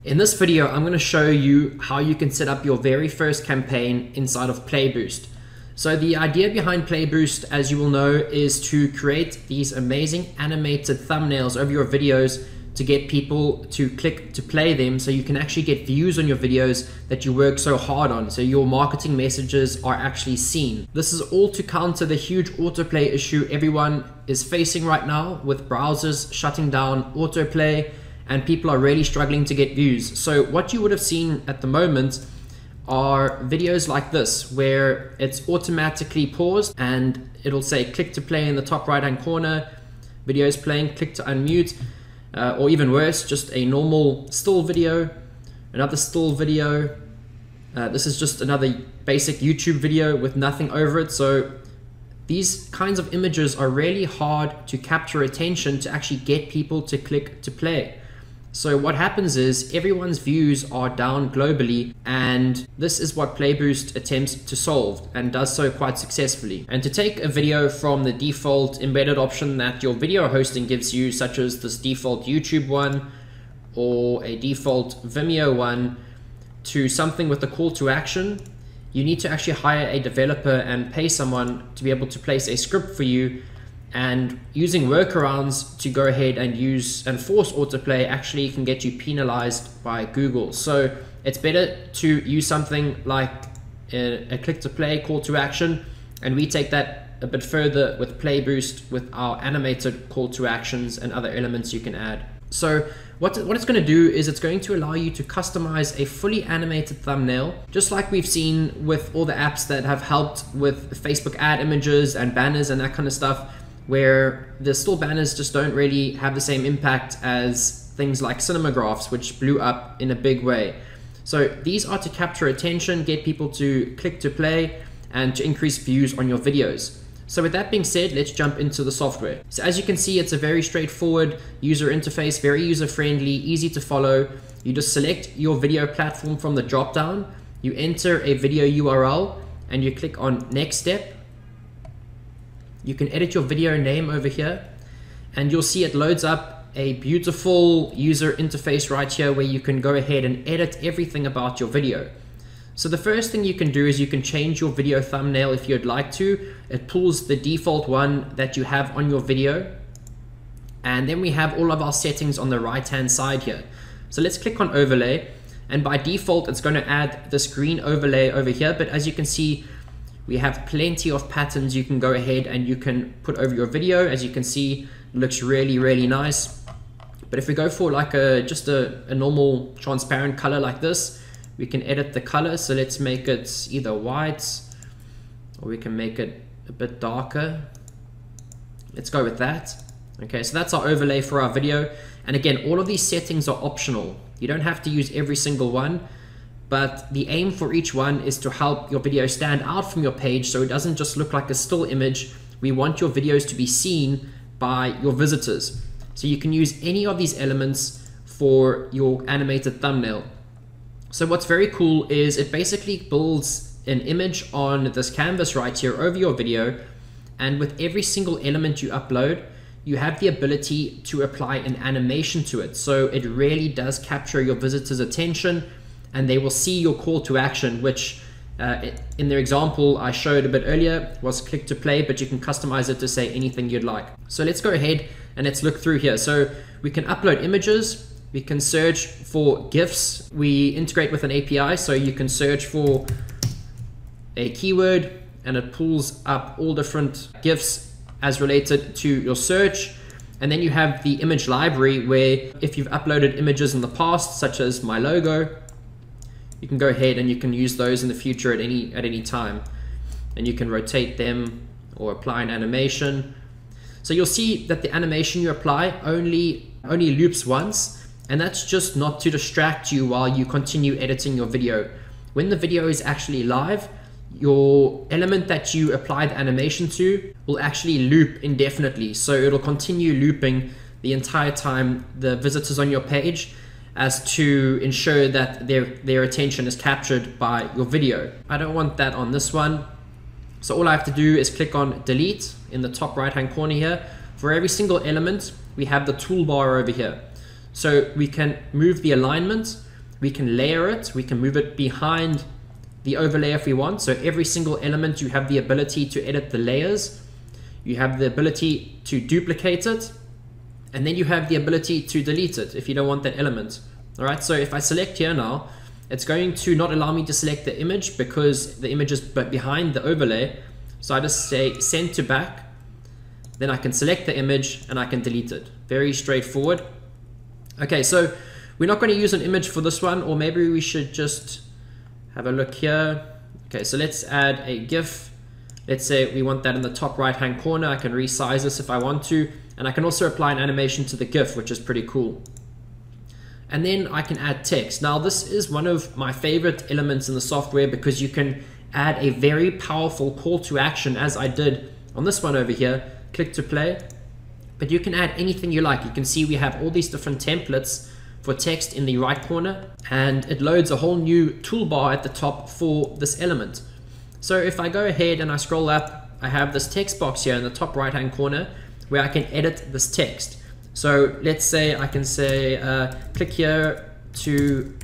In this video, I'm going to show you how you can set up your very first campaign inside of PLayBoost. So the idea behind PLayBoost, as you will know, is to create these amazing animated thumbnails over your videos to get people to click to play them so you can actually get views on your videos that you work so hard on, so your marketing messages are actually seen. This is all to counter the huge autoplay issue everyone is facing right now with browsers shutting down autoplay, and people are really struggling to get views. So what you would have seen at the moment are videos like this, where it's automatically paused and it'll say click to play in the top right hand corner, videos playing, click to unmute, or even worse, just a normal still video, another still video. This is just another basic YouTube video with nothing over it. So these kinds of images are really hard to capture attention to actually get people to click to play. So what happens is everyone's views are down globally, and this is what PLayBoost attempts to solve and does so quite successfully. And to take a video from the default embedded option that your video hosting gives you, such as this default YouTube one or a default Vimeo one, to something with a call to action, you need to actually hire a developer and pay someone to be able to place a script for you. And using workarounds to go ahead and use and force autoplay actually can get you penalized by Google. So it's better to use something like a click to play call to action, and we take that a bit further with PLayBoost with our animated call to actions and other elements you can add. So what it's going to do is it's going to allow you to customize a fully animated thumbnail, just like we've seen with all the apps that have helped with Facebook ad images and banners and that kind of stuff, where the still banners just don't really have the same impact as things like cinema graphs, which blew up in a big way. So these are to capture attention, get people to click to play, and to increase views on your videos. So with that being said, let's jump into the software. So as you can see, it's a very straightforward user interface, very user-friendly, easy to follow. You just select your video platform from the drop-down, you enter a video URL, and you click on Next Step. You can edit your video name over here, and you'll see it loads up a beautiful user interface right here where you can go ahead and edit everything about your video. So the first thing you can do is you can change your video thumbnail if you'd like to. It pulls the default one that you have on your video, and then we have all of our settings on the right hand side here. So let's click on overlay, and by default it's going to add this green overlay over here, but as you can see, we have plenty of patterns you can go ahead and you can put over your video. As you can see, it looks really nice. But if we go for like just a normal transparent color like this, we can edit the color. So let's make it either white, or we can make it a bit darker. Let's go with that. Okay, so that's our overlay for our video. And again, all of these settings are optional. You don't have to use every single one, but the aim for each one is to help your video stand out from your page so it doesn't just look like a still image. We want your videos to be seen by your visitors. So you can use any of these elements for your animated thumbnail. So what's very cool is it basically builds an image on this canvas right here over your video, and with every single element you upload, you have the ability to apply an animation to it. So it really does capture your visitors' attention, and they will see your call to action, which in their example I showed a bit earlier was click to play, but you can customize it to say anything you'd like. So let's go ahead and let's look through here. So we can upload images, we can search for GIFs, we integrate with an API, so you can search for a keyword and it pulls up all different GIFs as related to your search. And then you have the image library, where if you've uploaded images in the past, such as my logo, you can go ahead and you can use those in the future at any time, and you can rotate them or apply an animation. So you'll see that the animation you apply only loops once, and that's just not to distract you while you continue editing your video. When the video is actually live, your element that you apply the animation to will actually loop indefinitely, so it'll continue looping the entire time the visitors on your page, as to ensure that their attention is captured by your video. I don't want that on this one, so all I have to do is click on delete in the top right hand corner here. For every single element, we have the toolbar over here. So we can move the alignment, We can layer it, we can move it behind the overlay if we want. So every single element, you have the ability to edit the layers. You have the ability to duplicate it, and then you have the ability to delete it if you don't want that element. All right, so if I select here now, it's going to not allow me to select the image because the image is behind the overlay. So I just say send to back, then I can select the image and I can delete it. Very straightforward. Okay, so we're not going to use an image for this one, or maybe we should just have a look here. Okay, so let's add a GIF. Let's say we want that in the top right hand corner. I can resize this if I want to, and I can also apply an animation to the GIF, which is pretty cool. And then I can add text. Now this is one of my favorite elements in the software because you can add a very powerful call to action, as I did on this one over here, click to play. But you can add anything you like. You can see we have all these different templates for text in the right corner, and it loads a whole new toolbar at the top for this element. So if I go ahead and I scroll up, I have this text box here in the top right hand corner where I can edit this text. So let's say I can say click here to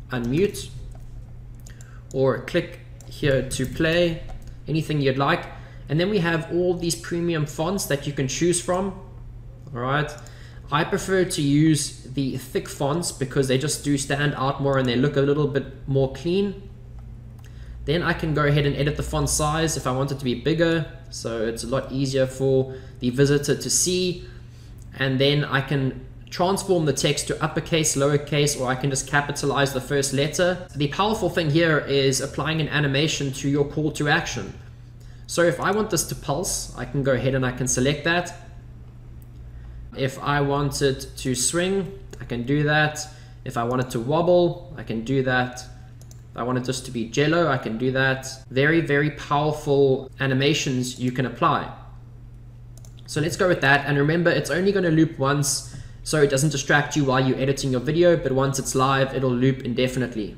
unmute, or click here to play, anything you'd like. And then we have all these premium fonts that you can choose from. All right, I prefer to use the thick fonts because they just do stand out more and they look a little bit more clean. Then I can go ahead and edit the font size if I want it to be bigger, so it's a lot easier for the visitor to see. And then I can transform the text to uppercase, lowercase, or I can just capitalize the first letter. The powerful thing here is applying an animation to your call to action. So if I want this to pulse, I can go ahead and I can select that. If I want it to swing, I can do that. If I want it to wobble, I can do that. If I want it just to be jello, I can do that. Very, very powerful animations you can apply. So let's go with that, and remember it's only going to loop once so it doesn't distract you while you're editing your video, but once it's live it'll loop indefinitely.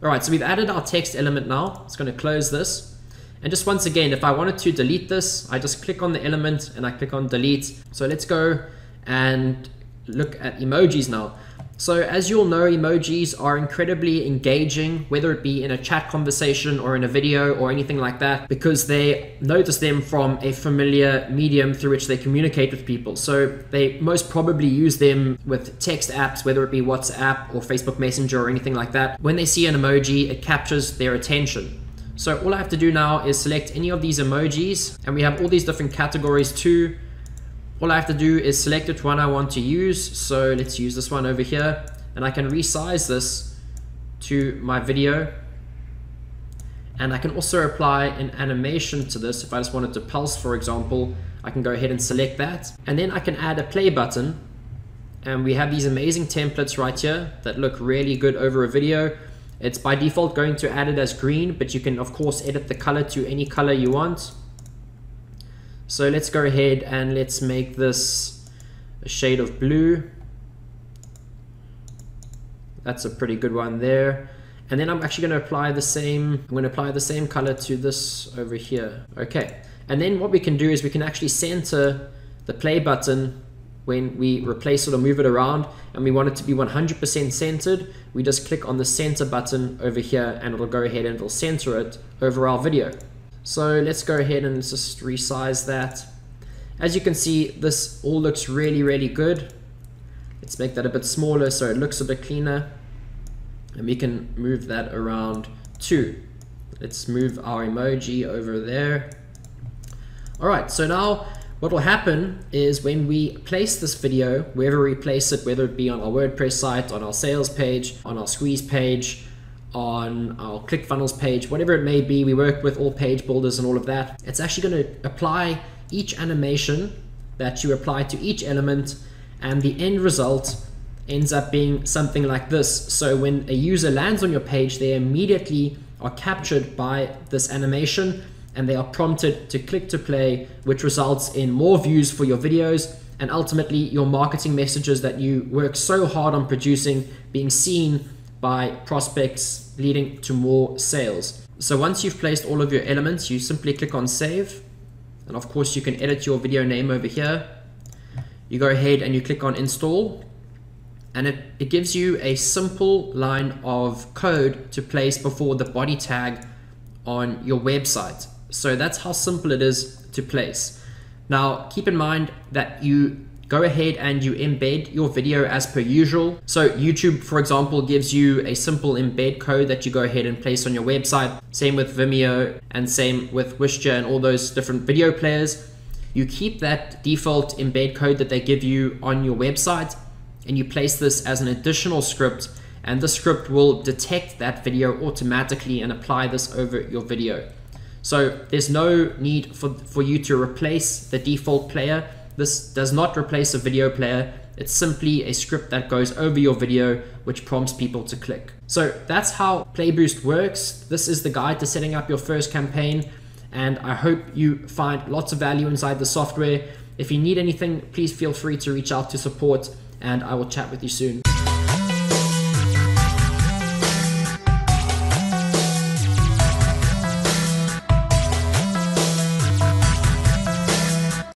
Alright, so we've added our text element now. It's going to close this, and just once again, if I wanted to delete this, I just click on the element and I click on delete. So let's go and look at emojis now. So as you'll know, emojis are incredibly engaging, whether it be in a chat conversation or in a video or anything like that, because they notice them from a familiar medium through which they communicate with people. So they most probably use them with text apps, whether it be WhatsApp or Facebook Messenger or anything like that. When they see an emoji, it captures their attention. So all I have to do now is select any of these emojis, and we have all these different categories too. All I have to do is select which one I want to use. So let's use this one over here, and I can resize this to my video. And I can also apply an animation to this. If I just wanted to pulse, for example, I can go ahead and select that. And then I can add a play button. And we have these amazing templates right here that look really good over a video. It's by default going to add it as green, but you can of course edit the color to any color you want. So let's go ahead and let's make this a shade of blue. That's a pretty good one there. And then I'm actually going to apply the same color to this over here. Okay. And then what we can do is we can actually center the play button when we replace it or move it around, and we want it to be 100% centered. We just click on the center button over here and it'll go ahead and it'll center it over our video. So let's go ahead and let's just resize that. As you can see, this all looks really, really good. Let's make that a bit smaller so it looks a bit cleaner. And we can move that around too. Let's move our emoji over there. All right, so now what will happen is when we place this video, wherever we place it, whether it be on our WordPress site, on our sales page, on our squeeze page, on our ClickFunnels page, whatever it may be, we work with all page builders and all of that. It's actually going to apply each animation that you apply to each element, and the end result ends up being something like this. So when a user lands on your page, they immediately are captured by this animation and they are prompted to click to play, which results in more views for your videos and ultimately your marketing messages that you work so hard on producing being seen by prospects, leading to more sales. So once you've placed all of your elements, you simply click on save. And of course you can edit your video name over here. You go ahead and you click on install. and it gives you a simple line of code to place before the body tag on your website. So that's how simple it is to place. Now keep in mind that you go ahead and you embed your video as per usual. So YouTube, for example, gives you a simple embed code that you go ahead and place on your website. Same with Vimeo and same with Wistia and all those different video players. You keep that default embed code that they give you on your website, and you place this as an additional script, and the script will detect that video automatically and apply this over your video. So there's no need for you to replace the default player. This does not replace a video player. It's simply a script that goes over your video, which prompts people to click. So that's how PLayBoost works. This is the guide to setting up your first campaign, and I hope you find lots of value inside the software. If you need anything, please feel free to reach out to support, and I will chat with you soon.